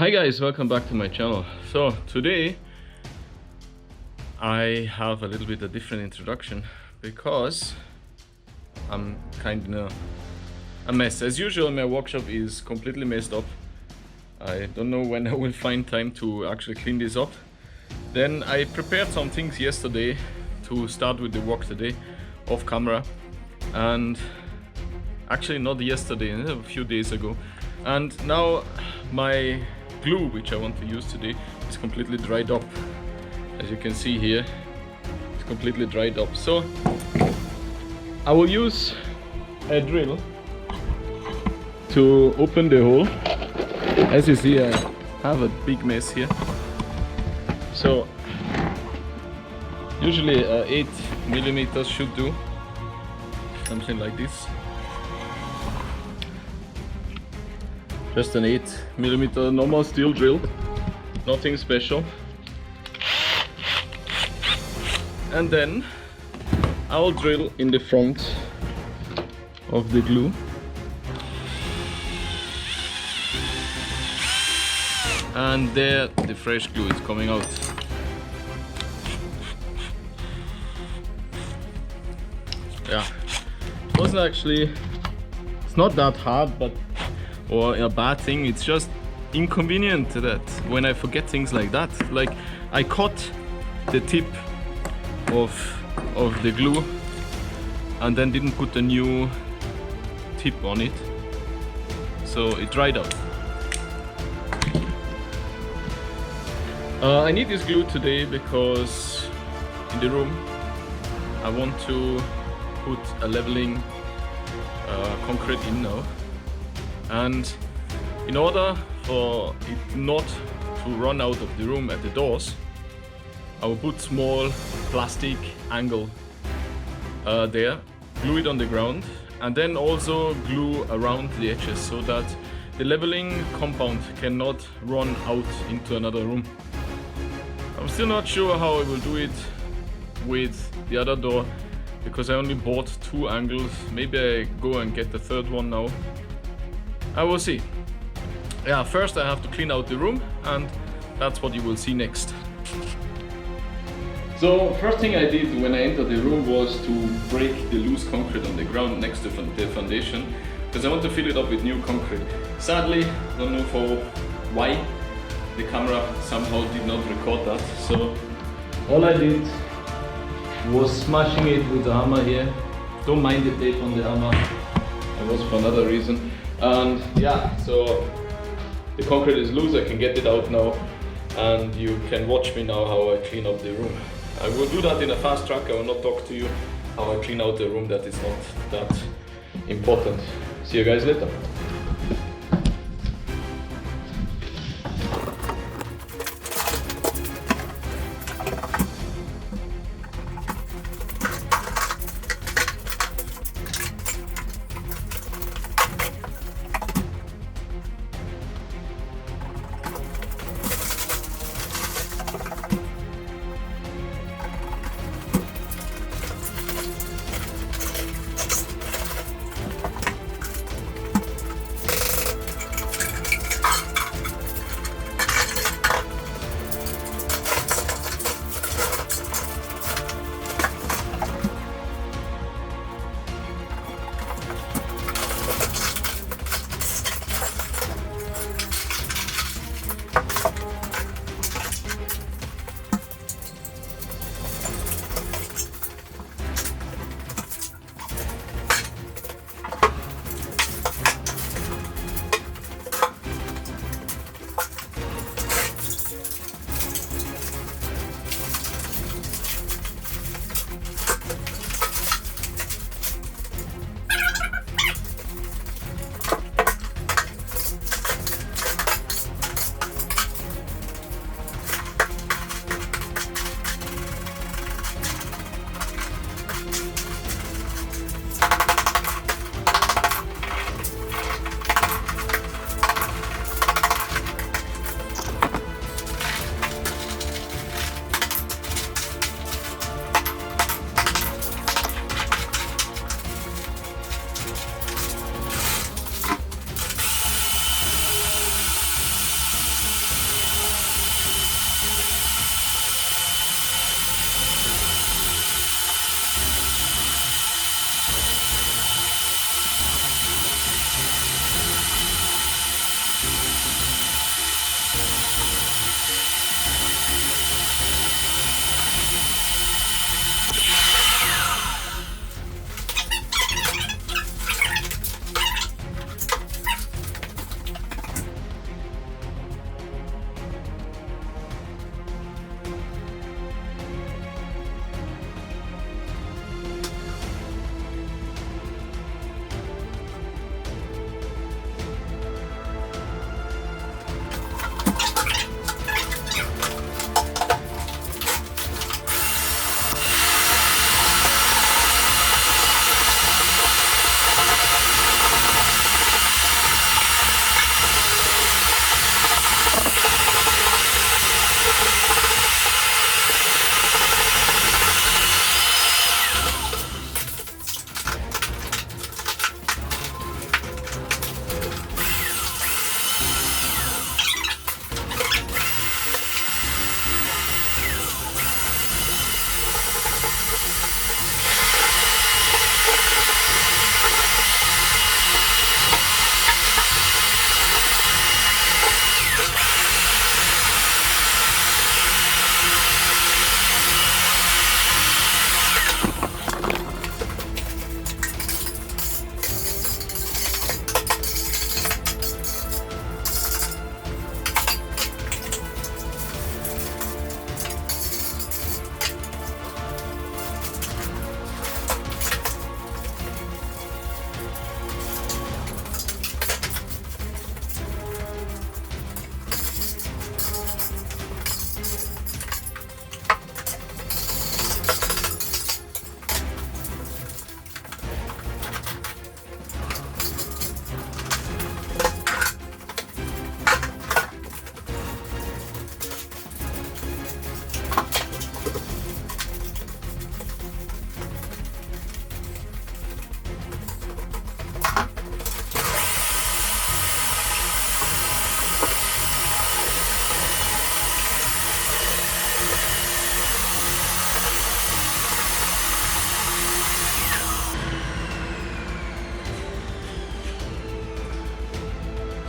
Hi guys, welcome back to my channel. So today I have a little bit of different introduction because I'm kind of a mess. As usual, my workshop is completely messed up. I don't know when I will find time to actually clean this up. Then I prepared some things yesterday to start with the work today off camera, and actually not yesterday, a few days ago. And now my glue, which I want to use today, is completely dried up. As you can see here, it's completely dried up. So I will use a drill to open the hole. As you see, I have a big mess here. So usually 8mm should do, something like this. Just an 8mm normal steel drill, nothing special. And then I'll drill in the front of the glue. And there the fresh glue is coming out. Yeah, it wasn't actually, it's not that hard, but or a bad thing, it's just inconvenient that when I forget things like that. Like I cut the tip of the glue and then didn't put a new tip on it, so it dried out. I need this glue today because in the room I want to put a leveling concrete in now. And in order for it not to run out of the room at the doors, I will put small plastic angle there, glue it on the ground, and then also glue around the edges so that the leveling compound cannot run out into another room. I'm still not sure how I will do it with the other door because I only bought 2 angles. Maybe I go and get the third one now. I will see. Yeah, first I have to clean out the room, and that's what you will see next. So first thing I did when I entered the room was to break the loose concrete on the ground next to the foundation, because I want to fill it up with new concrete. Sadly, don't know for why the camera somehow did not record that. So all I did was smashing it with the hammer here. Don't mind the tape on the hammer, it was for another reason. And yeah, so the concrete is loose, I can get it out now, and you can watch me now how I clean up the room. I will do that in a fast track. I will not talk to you how I clean out the room, that is not that important. See you guys later.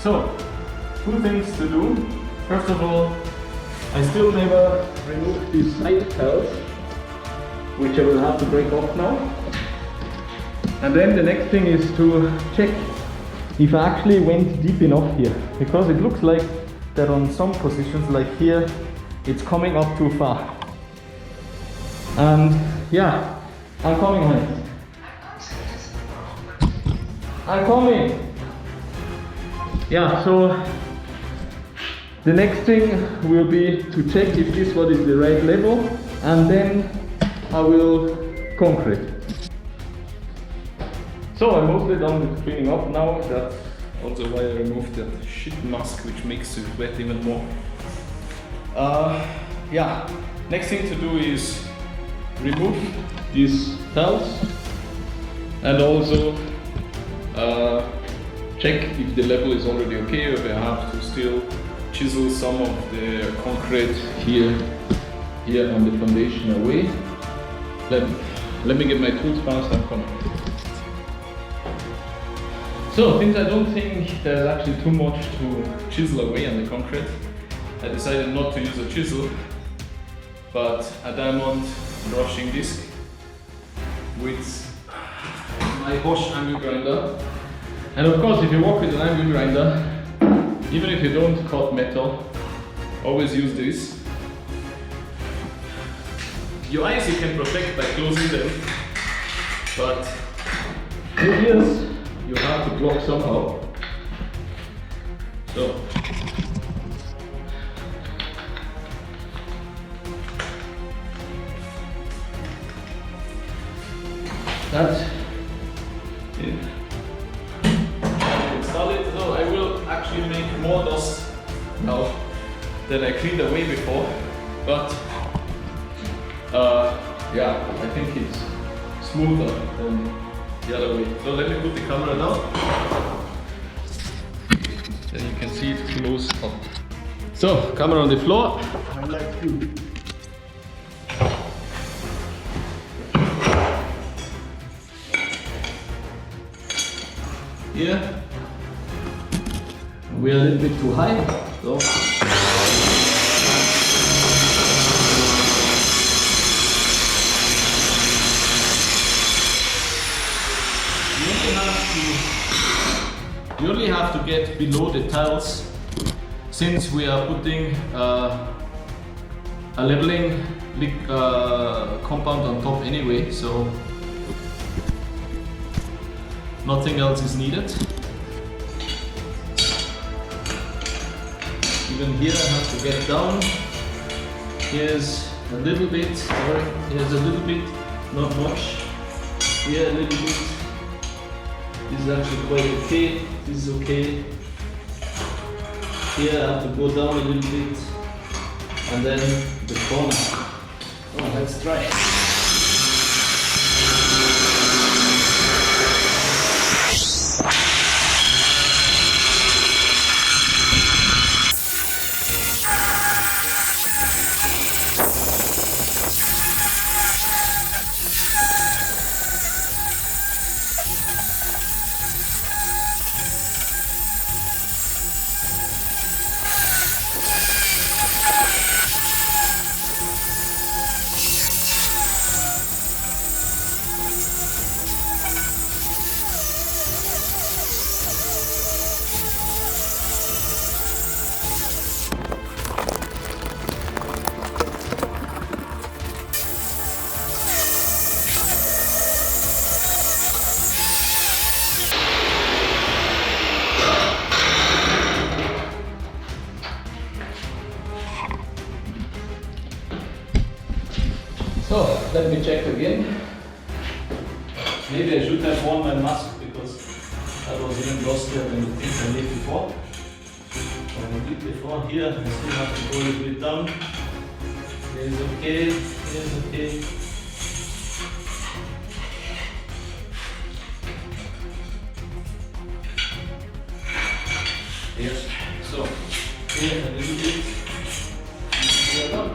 So, two things to do. First of all, I still never removed these side tiles, which I will have to break off now. And then the next thing is to check if I actually went deep enough here, because it looks like that on some positions, like here, it's coming up too far. And yeah, I'm coming, honey. I'm coming. Yeah, so the next thing will be to check if this one is the right level, and then I will concrete. So I'm mostly done with cleaning up now. That's also why I removed that shit mask, which makes it wet even more. Yeah, next thing to do is remove these tiles and also check if the level is already okay, or if I have to still chisel some of the concrete here on the foundation away. Let me get my tools fast, I'm coming. So, since I don't think there's actually too much to chisel away on the concrete, I decided not to use a chisel, but a diamond brushing disc with my Bosch angle grinder. And of course, if you work with an angle grinder, even if you don't cut metal, always use this. Your eyes you can protect by closing them, but your ears you have to block somehow. So that's it. Install it. So I will actually make more dust now than I cleaned away before, but yeah, I think it's smoother than the other way. So let me put the camera down. Then you can see it close up. So, camera on the floor. I like you. Here. We're a little bit too high. So. You only have to get below the tiles, since we are putting a leveling compound on top anyway, so nothing else is needed. Even here I have to get down. Here's a little bit, sorry, here's a little bit, not much. Here a little bit. This is actually quite okay. This is okay. Here I have to go down a little bit. And then the corner. Oh, let's try it. So, let me check again. Maybe I should have worn my mask because I was even lostier than the things I did before. Here, I still have to go a little bit down. Here is okay, here is okay. Yes, so here a little bit. Here down.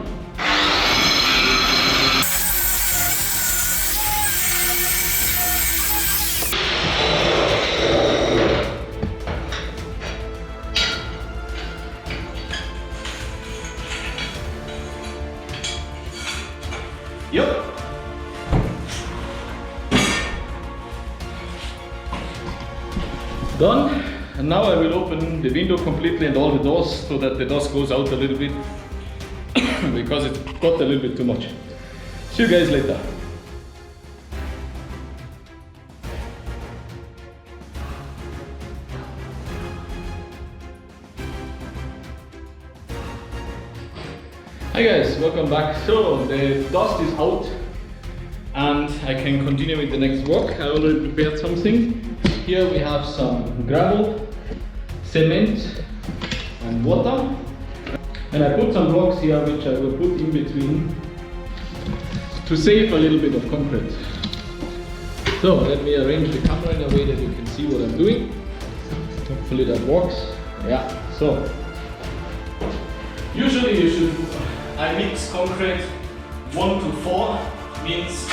Yep. Done. And now I will open the window completely and all the doors so that the dust goes out a little bit because it got a little bit too much. See you guys later. Hi guys, welcome back. So the dust is out and I can continue with the next work. I already prepared something. Here we have some gravel, cement and water. And I put some blocks here which I will put in between to save a little bit of concrete. So let me arrange the camera in a way that you can see what I'm doing. Hopefully that works. Yeah, so usually I mix concrete 1 to 4, means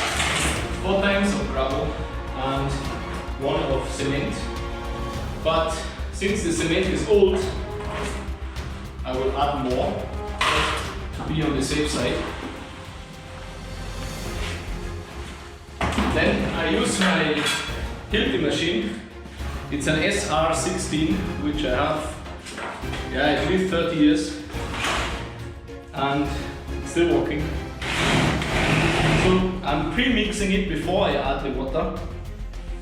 4 times of gravel and 1 of cement. But since the cement is old, I will add more to be on the safe side. Then I use my Hilti machine. It's an SR16 which I have at least 30 years. And it's still working. So I'm pre-mixing it before I add the water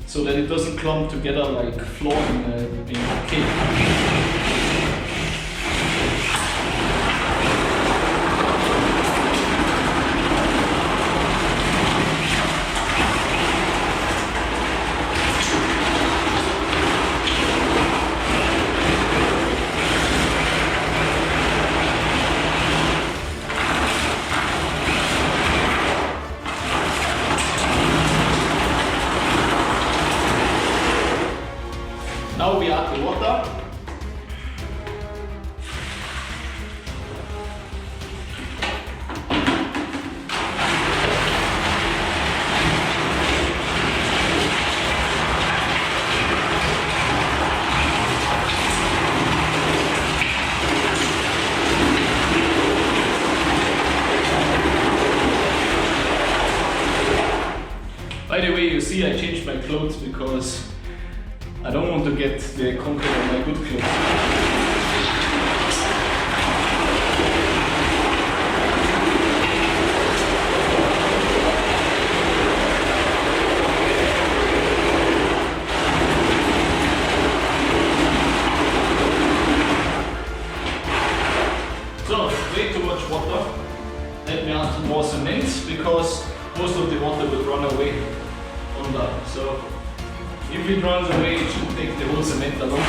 so that it doesn't clump together like flour in a cake. Now we add the water. By the way, you see I changed my clothes because I don't want to get the concrete on my good clothes. let me add more cement, because most of the water will run away on that. So if it runs away, it should take the whole cement along.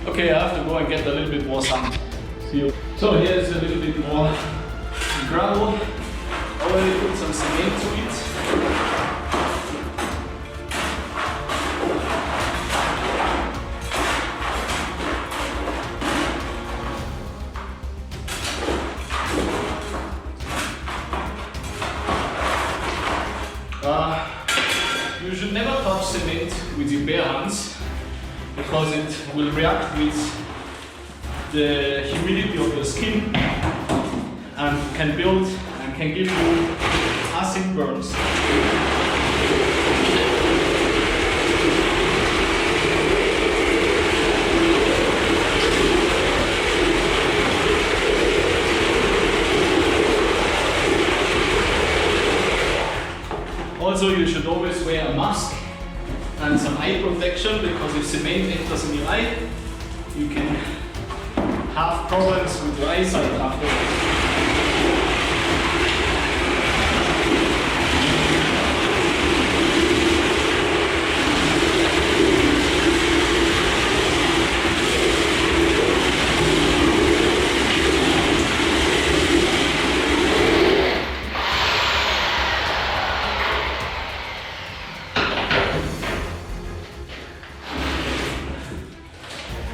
Okay, I have to go and get a little bit more sand. So here's a little bit more gravel. Already put some cement to it. You should never touch cement with your bare hands, because it will react with the humidity of your skin and can build and can give you acid burns. Also, you should always wear a mask and some eye protection, because if cement enters in your eye, you can have problems with your eyesight afterwards.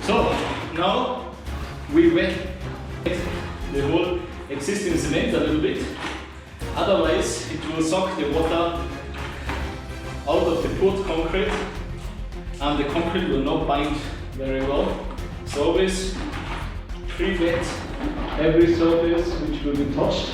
So now we wet the whole existing cement a little bit, otherwise it will suck the water out of the poured concrete and the concrete will not bind very well. So always pre-wet every surface which will be touched.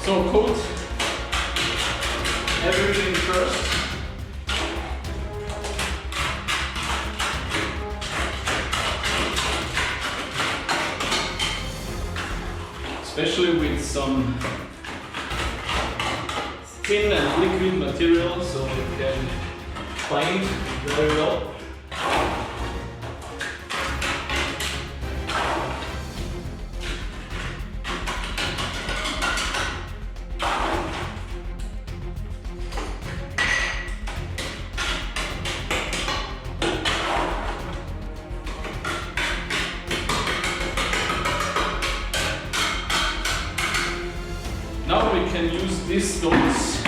So coat everything first. Especially with some thin and liquid material, so it can bind very well. Now we can use these stones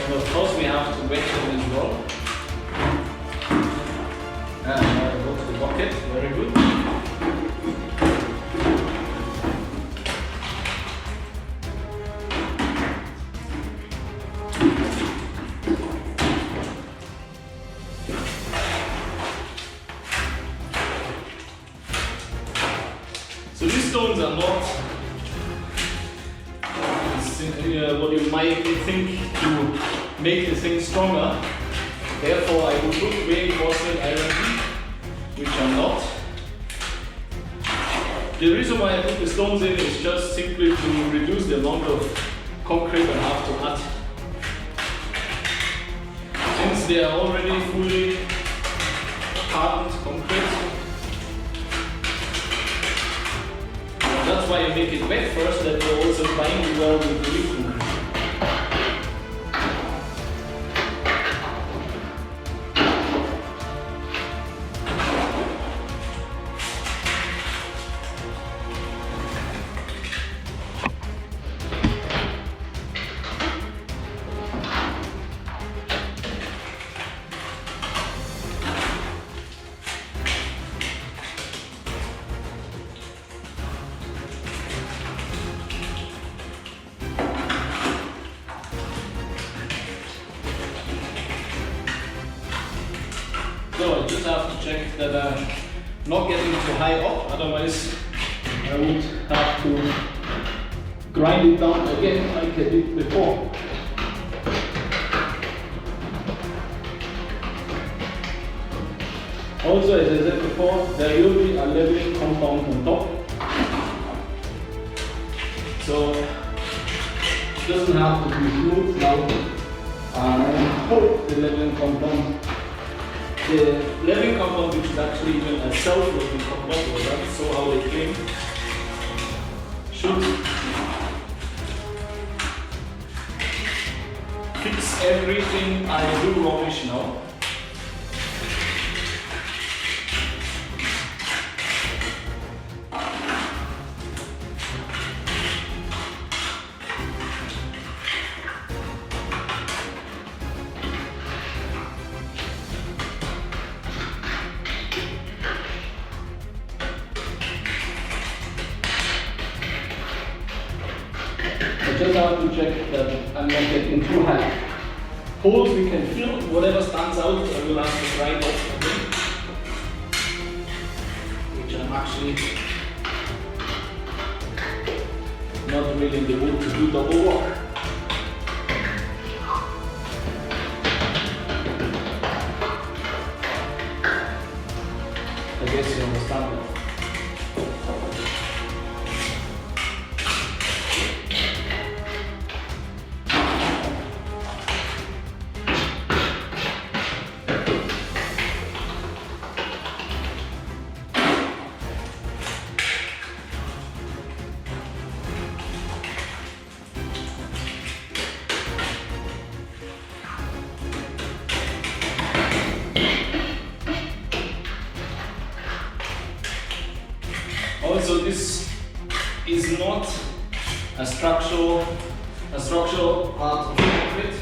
and of course we have to wet them as well. And go to the bucket, very good. So these stones are not what you might think to make the thing stronger. Therefore, I will put reinforcement iron, which I'm not. The reason why I put the stones in is just simply to reduce the amount of concrete I have to add. Since they are already fully hardened concrete, that's why you make it wet first, that will also bind well with the liquid. just have to check that I'm not getting too high up, otherwise I would have to grind it down again like I did before. Also, as I said before, there will be a leveling compound on top. So it doesn't have to be smooth now. I hope the leveling compound, which is actually even a self-leveling compound, or that's so how they claim, should fix everything I do wrongish now. Just have to check that I'm not getting too high. Holes we can fill, whatever stands out, I will have to grind off again. Which I'm actually not really in the mood to do double work. I guess you understand that. Also, this is not a structural part of the concrete.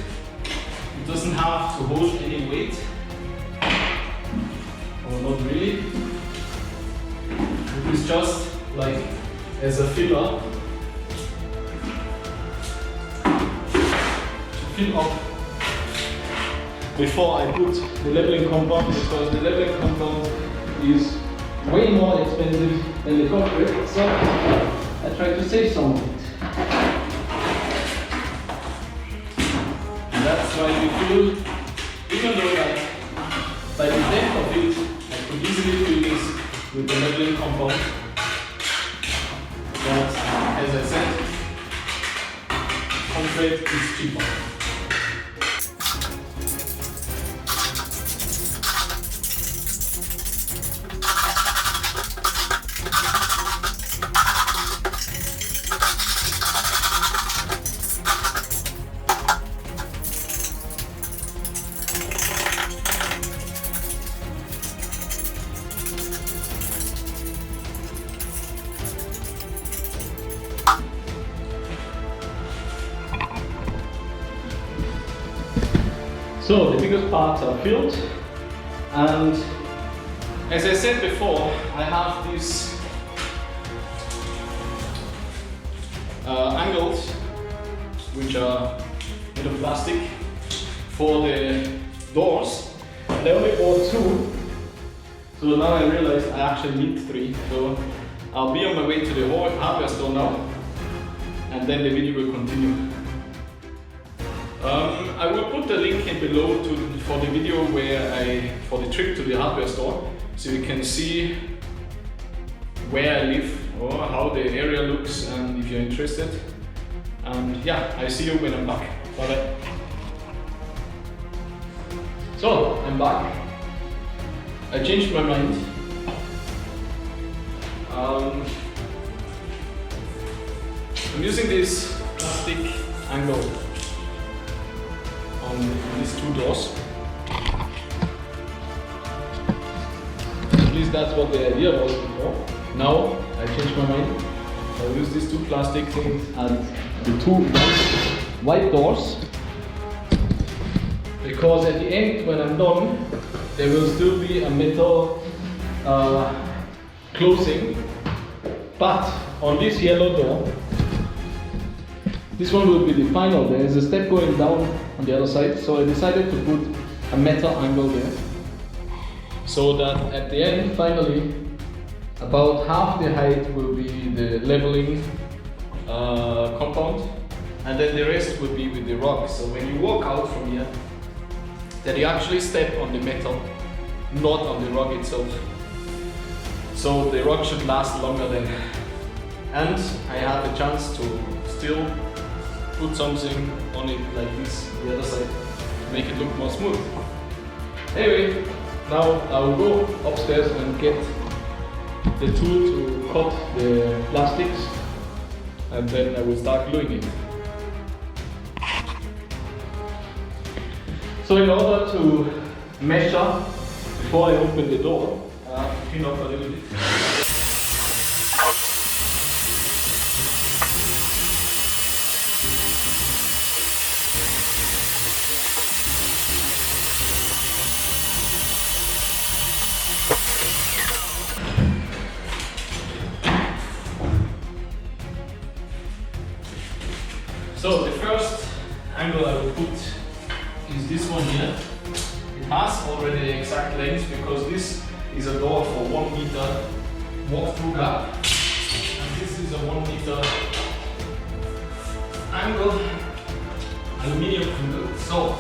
It doesn't have to hold any weight, or not really. It is just like as a filler to fill up before I put the leveling compound, because the leveling compound is way more expensive than the concrete, so I try to save some of it. And that's why we feel, even though that by the depth of it, I could easily fill this with the leveling compound. But as I said, concrete is cheaper. So the biggest parts are filled, and as I said before, I have these angles which are made of plastic for the doors, and I only bought 2, so now I realize I actually need 3, so I'll be on my way to the hardware store now, and then the video will continue. I will put the link in below for the video for the trip to the hardware store, so you can see where I live or how the area looks, and if you're interested. And yeah, I see you when I'm back. Bye bye. So I'm back. I changed my mind. I'm using this plastic angle on these 2 doors. At least that's what the idea was before. Now I changed my mind. I'll use these 2 plastic things and the 2 white doors, because at the end, when I'm done, there will still be a metal closing, but on this yellow door, this one will be the final. There is a step going down on the other side, so I decided to put a metal angle there. so that at the end, finally, about half the height will be the leveling compound, and then the rest will be with the rock. So when you walk out from here, that you actually step on the metal, not on the rock itself. So the rock should last longer then. And I have a chance to still put something on it like this, the other side, to make it look more smooth. Anyway, now I will go upstairs and get the tool to cut the plastics, and then I will start gluing it. So in order to measure before I open the door, I have to clean up a little bit. So the first angle I will put is this one here. It has already the exact length because this is a door for 1 meter walk-through gap, and this is a 1 meter angle aluminium angle. So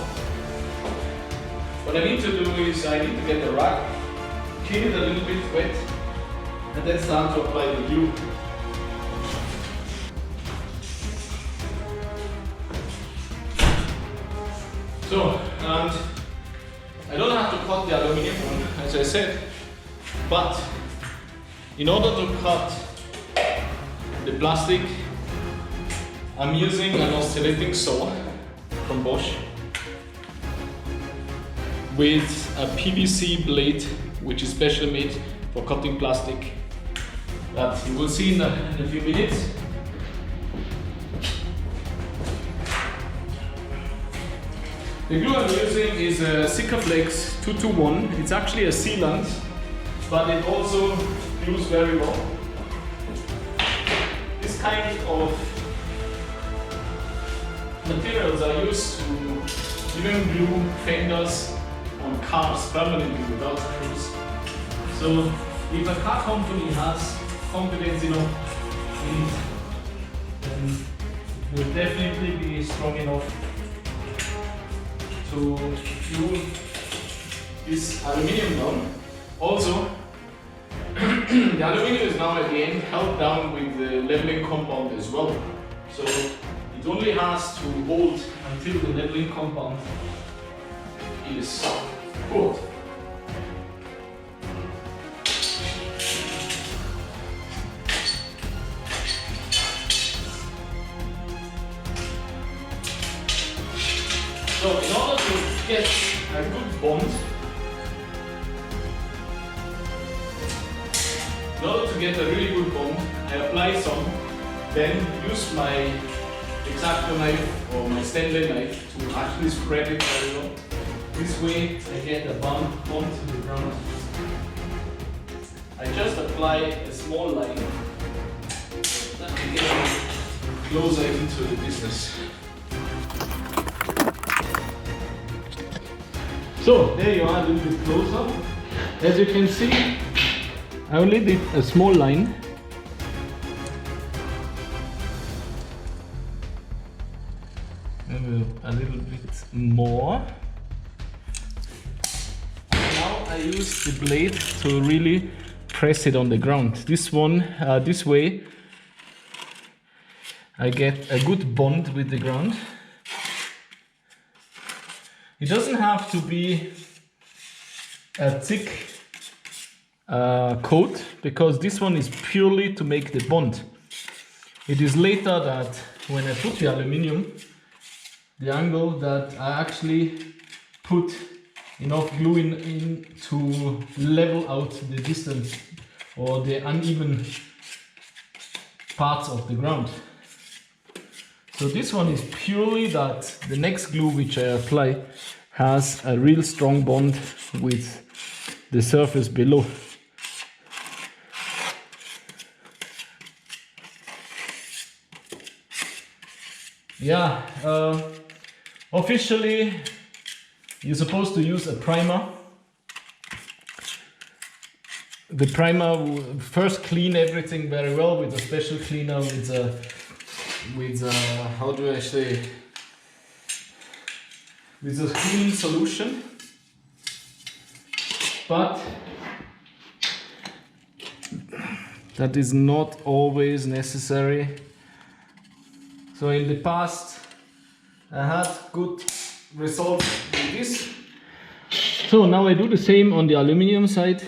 what I need to do is I need to get the rack, clean it a little bit wet, and then start to apply the glue. So, and I don't have to cut the aluminium one, as I said, but in order to cut the plastic, I'm using an oscillating saw from Bosch with a PVC blade, which is specially made for cutting plastic, that you will see in a few minutes. The glue I'm using is a Sikaflex 221. It's actually a sealant, but it also glues very well. This kind of materials are used to even glue fenders on cars permanently without screws. So if a car company has confidence enough in it, then it will definitely be strong enough to glue this aluminium down. Also, the aluminium is now at the end held down with the leveling compound as well. So it only has to hold until the leveling compound is put. So in order to get a good bond, in order to get a really good bond, I apply some, then use my X-Acto knife or my Stanley knife to actually spread it very well. This way I get a bond to the ground. I just apply a small line that can get me closer into the business. So there you are, a little bit closer. As you can see, I only did a small line. Maybe a little bit more. Now I use the blade to really press it on the ground. This way, I get a good bond with the ground. It doesn't have to be a thick coat, because this one is purely to make the bond. It is later that when I put the aluminium, the angle that I actually put enough glue in to level out the distance or the uneven parts of the ground. So this one is purely that the next glue which I apply has a real strong bond with the surface below. Yeah, officially you're supposed to use a primer, the primer will first clean everything very well with a special cleaner, with a how do I say, with a clean solution. But that is not always necessary. So in the past I had good results with this. So now I do the same on the aluminium side.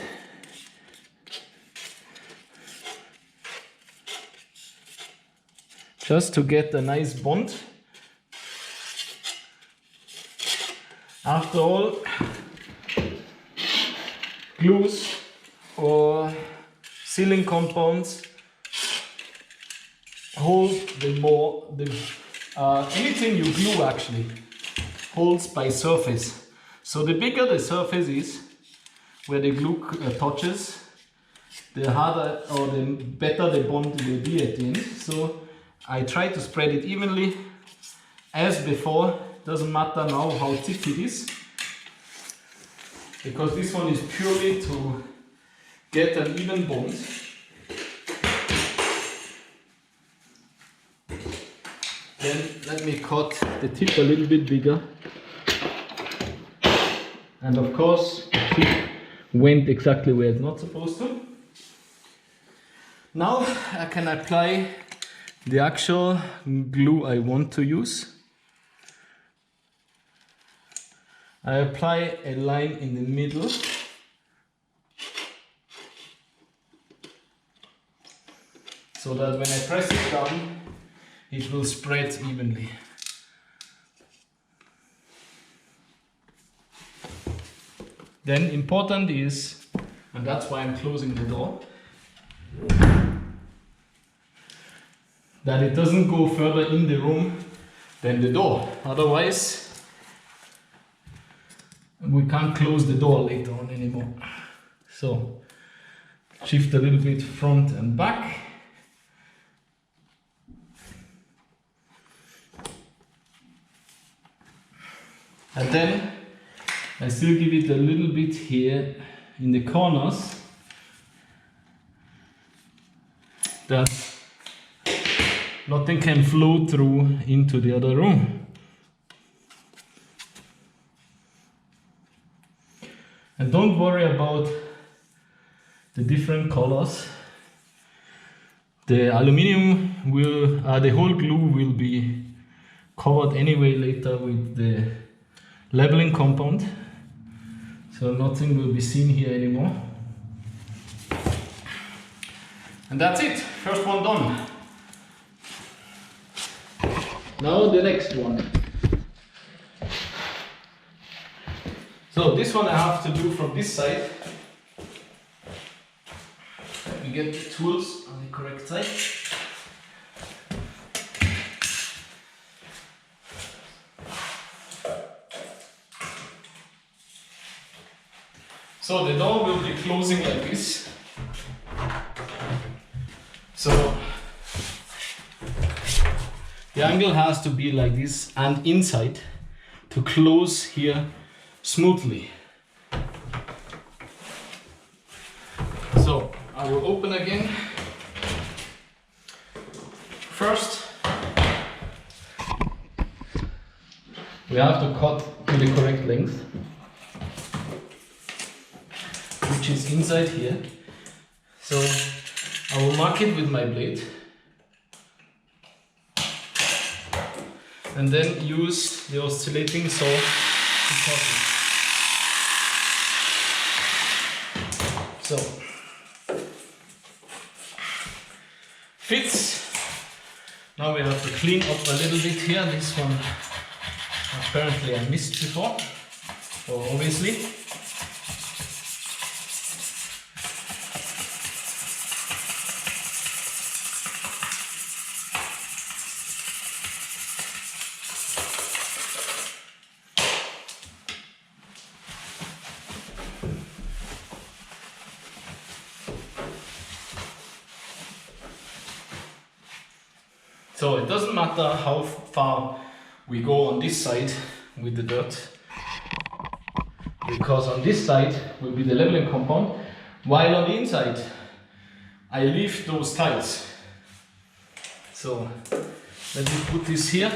Just to get a nice bond. After all, glues or sealing compounds hold anything you glue actually holds by surface. So the bigger the surface is where the glue touches, the harder or the better the bond will be at the end. So I try to spread it evenly as before. Doesn't matter now how thick it is, because this one is purely to get an even bond. Then let me cut the tip a little bit bigger. And of course, the tip went exactly where it's not supposed to. Now I can apply the actual glue I want to use. I apply a line in the middle. So that when I press it down, it will spread evenly. Then important is, and that's why I'm closing the door, that it doesn't go further in the room than the door. Otherwise, we can't close the door later on anymore. So, shift a little bit front and back. And then I still give it a little bit here in the corners, that nothing can flow through into the other room. And don't worry about the different colors. The aluminium will, the whole glue will be covered anyway later with the leveling compound. So nothing will be seen here anymore. And that's it, first one done. Now the next one. So this one I have to do from this side. Let me get the tools on the correct side. So the door will be closing like this. So the angle has to be like this and inside to close here smoothly. So I will open again. First, we have to cut to the correct length, which is inside here. So I will mark it with my blade and then use the oscillating saw to cut it. So fits. Now we have to clean up a little bit here. This one apparently I missed before, so obviously. So it doesn't matter how far we go on this side with the dirt, because on this side will be the leveling compound. While on the inside, I leave those tiles. So let me put this here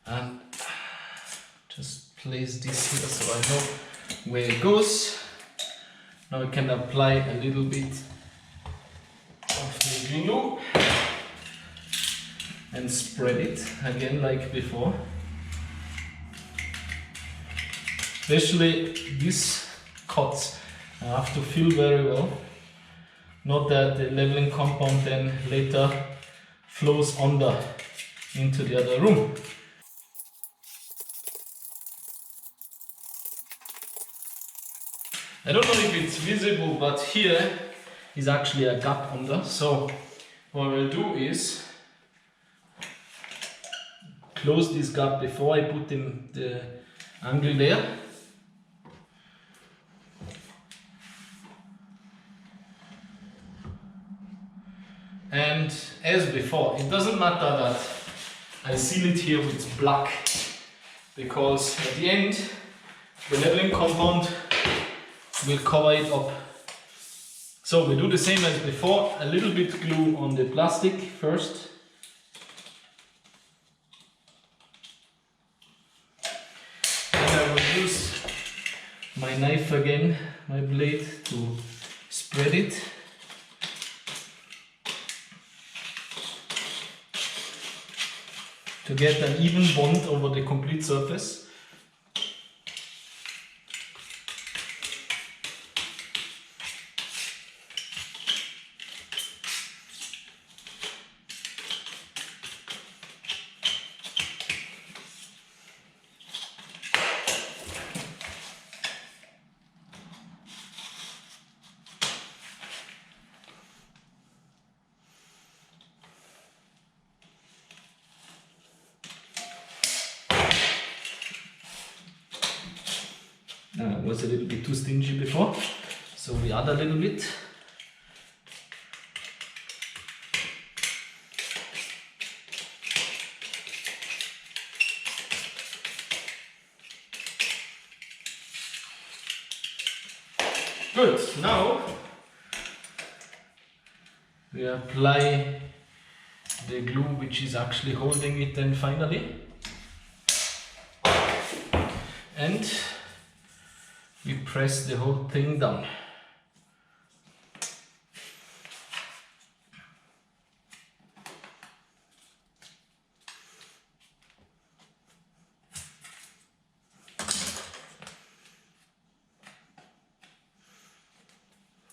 and just place this here so I know where it goes. Now I can apply a little bit of the glue and spread it again like before. Especially these cuts I have to fill very well. Not that the leveling compound then later flows under into the other room. I don't know if it's visible, but here is actually a gap under. So what I'll do is close this gap before I put the angle there. And as before, it doesn't matter that I seal it here with black, because at the end the leveling compound will cover it up. So we do the same as before, a little bit glue on the plastic first. And I will use my knife again, my blade, to spread it. To get an even bond over the complete surface. Was a little bit too stingy before, so we add a little bit. Good, now we apply the glue which is actually holding it then finally. And we press the whole thing down.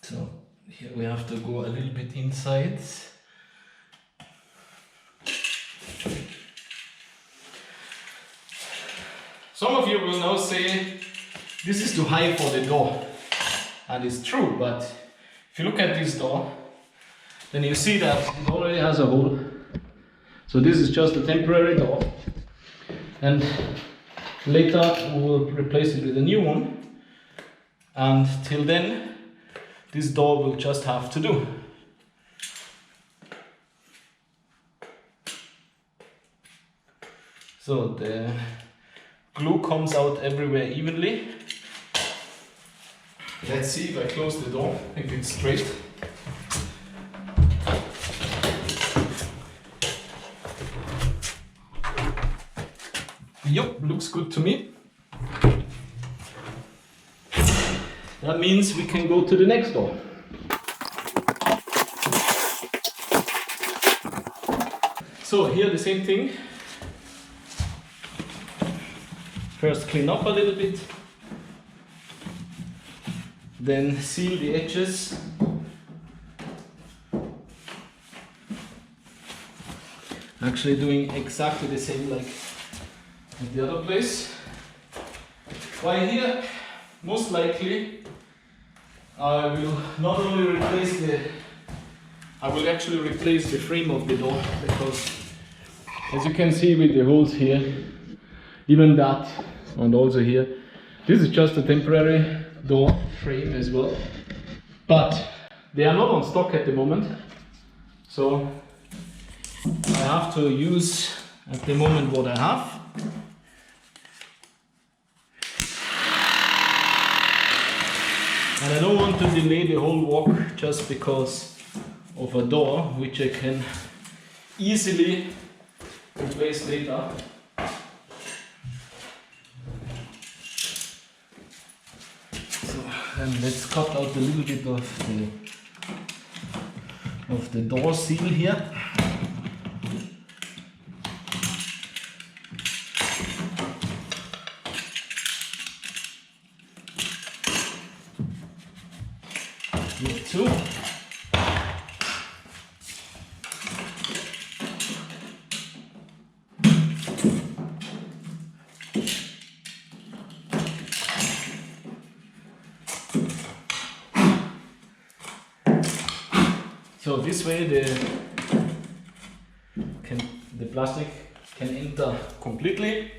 So here we have to go a little bit inside. Some of you will now say, this is too high for the door, and it's true, but if you look at this door, then you see that it already has a hole. So this is just a temporary door, and later we will replace it with a new one, and till then this door will just have to do. So the glue comes out everywhere evenly. Let's see if I close the door, if it's straight. Yup, looks good to me. That means we can go to the next door. So here the same thing. First clean up a little bit. Then seal the edges. Actually doing exactly the same like at the other place. While here, most likely, I will not only replace I will actually replace the frame of the door, because as you can see with the holes here, even that, and also here, this is just a temporary door frame as well, but they are not on stock at the moment, so I have to use at the moment what I have. And I don't want to delay the whole walk just because of a door, which I can easily replace later. So then let's cut out a little bit of the door seal here. Here too. So this way the plastic can enter completely.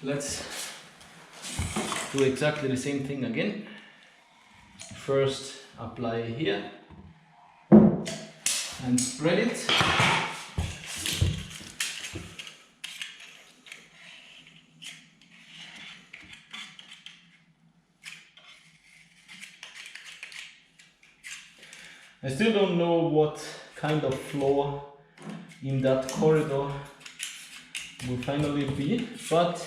Let's do exactly the same thing again. First apply here and spread it. I still don't know what kind of floor in that corridor will finally be, but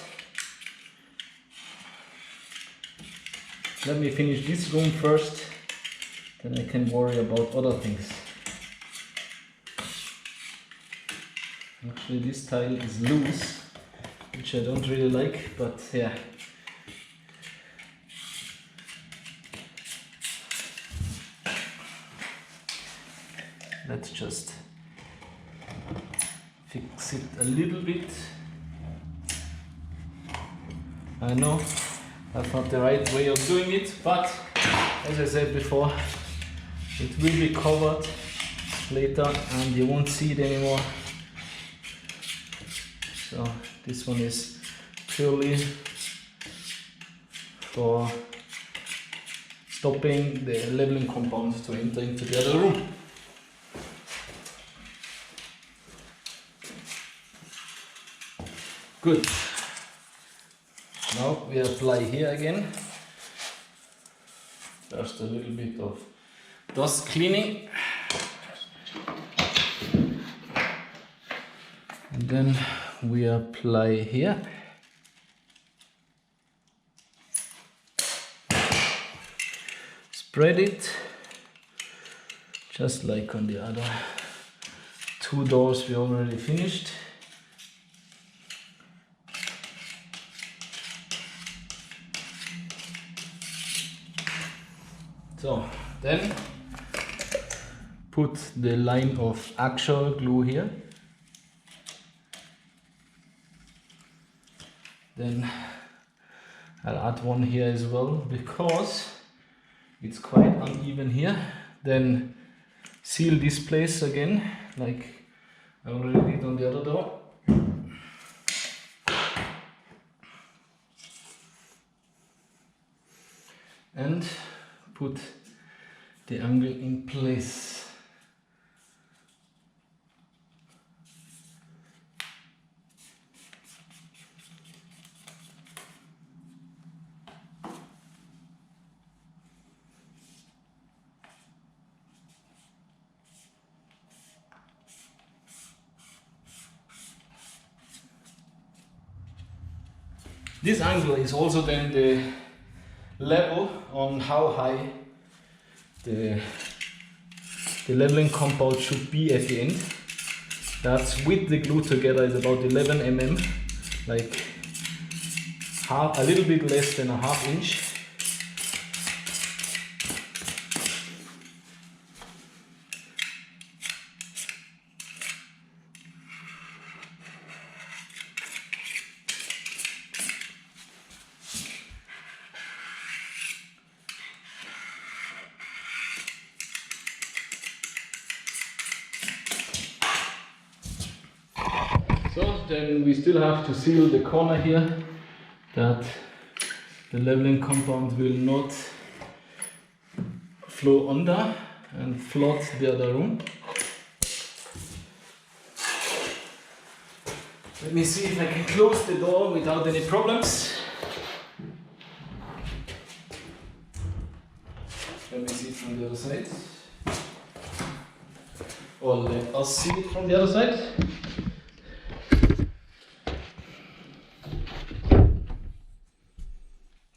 let me finish this room first, then I can worry about other things. Actually this tile is loose, which I don't really like, but yeah. Let's just fix it a little bit. I know that's not the right way of doing it, but as I said before, it will be covered later and you won't see it anymore. So this one is purely for stopping the leveling compound to enter into the other room. Good. Now we apply here again. First a little bit of dust cleaning. And then we apply here. Spread it, just like on the other two doors we already finished. So then put the line of actual glue here. Then I'll add one here as well because it's quite uneven here. Then seal this place again like I already did on the other door. And put the angle in place. This angle is also then the level on how high the leveling compound should be at the end. That's with the glue together is about 11 mm, like a little bit less than a half inch. So then we still have to seal the corner here, that the leveling compound will not flow under and flood the other room. Let me see if I can close the door without any problems. Let me see it from the other side. Or let us see it from the other side.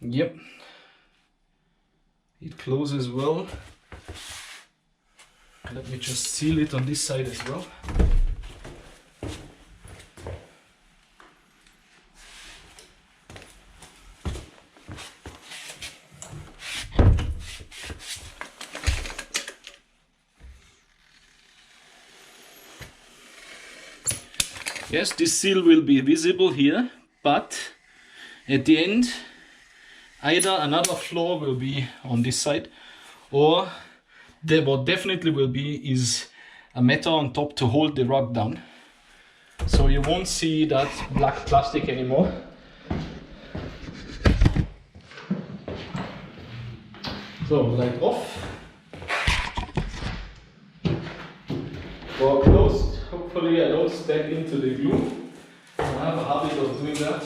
Yep. It closes well. Let me just seal it on this side as well. Yes, this seal will be visible here, but at the end either another floor will be on this side, or what definitely will be is a metal on top to hold the rug down. So you won't see that black plastic anymore. So light off. Door closed. Hopefully I don't step into the glue. I have a habit of doing that.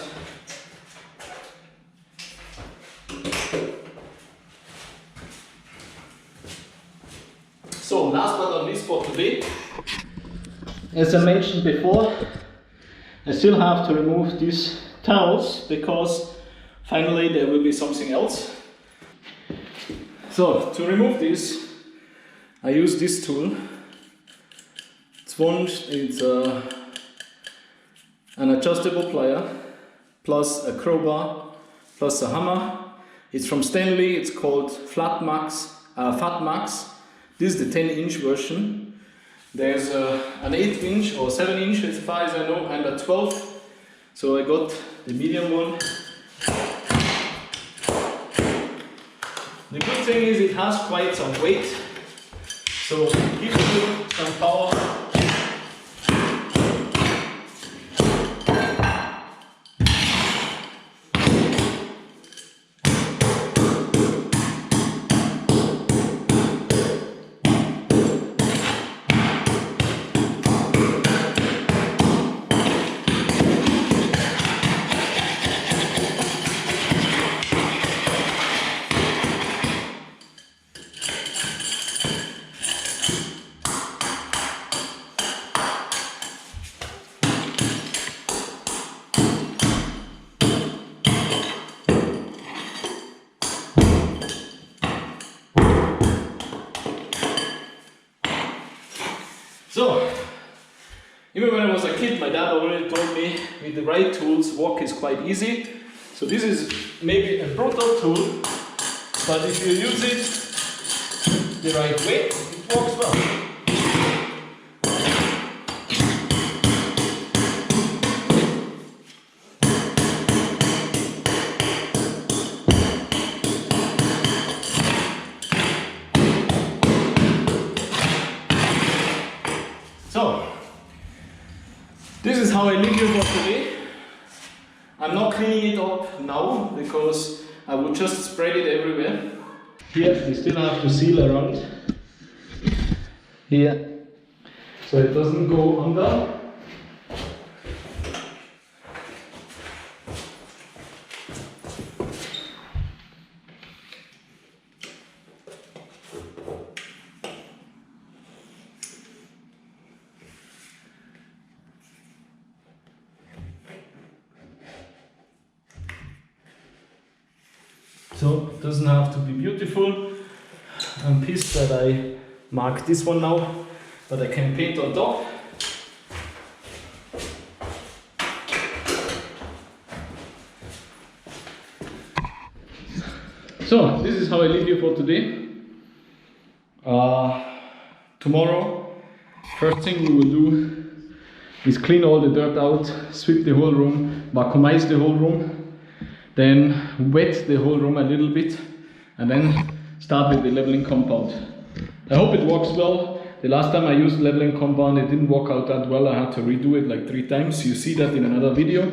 So last but not least for today, as I mentioned before, I still have to remove these towels because finally there will be something else. So to remove this, I use this tool. It's an adjustable plier, plus a crowbar, plus a hammer. It's from Stanley, it's called Fat Max. This is the 10-inch version. There's an 8-inch or 7-inch as far as I know, and a 12. So I got the medium one. The good thing is it has quite some weight, so it gives you some power. So, even when I was a kid, my dad already told me with the right tools, work is quite easy. So this is maybe a brutal tool, but if you use it the right way, it works well. So, this is how I leave you for today. I'm not cleaning it up now because I will just spread it everywhere. Here we still have to seal around here so it doesn't go under. So it doesn't have to be beautiful. I'm pissed that I marked this one now, but I can paint on top. So this is how I leave you for today. Tomorrow, first thing we will do is clean all the dirt out, sweep the whole room, vacuumize the whole room. Then wet the whole room a little bit and then start with the leveling compound. I hope it works well. The last time I used leveling compound it didn't work out that well. I had to redo it like 3 times. You see that in another video.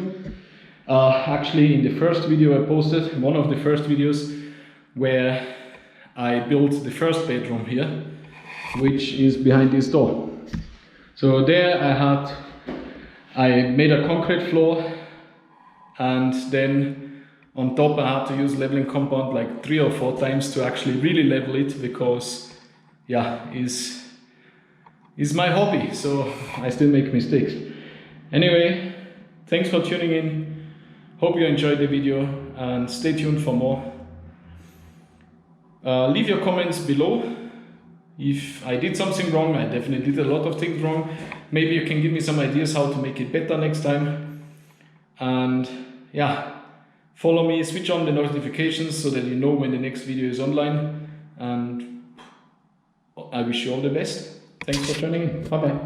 Actually in the first video I posted, one of the first videos where I built the first bedroom here, which is behind this door. So there I had I made a concrete floor, and then on top I had to use leveling compound like 3 or 4 times to actually really level it, because yeah, is my hobby, so I still make mistakes. Anyway, thanks for tuning in. Hope you enjoyed the video, and stay tuned for more. Leave your comments below. If I did something wrong, I definitely did a lot of things wrong. Maybe you can give me some ideas how to make it better next time. And yeah, follow me, switch on the notifications so that you know when the next video is online. And I wish you all the best. Thanks for tuning in. Bye bye.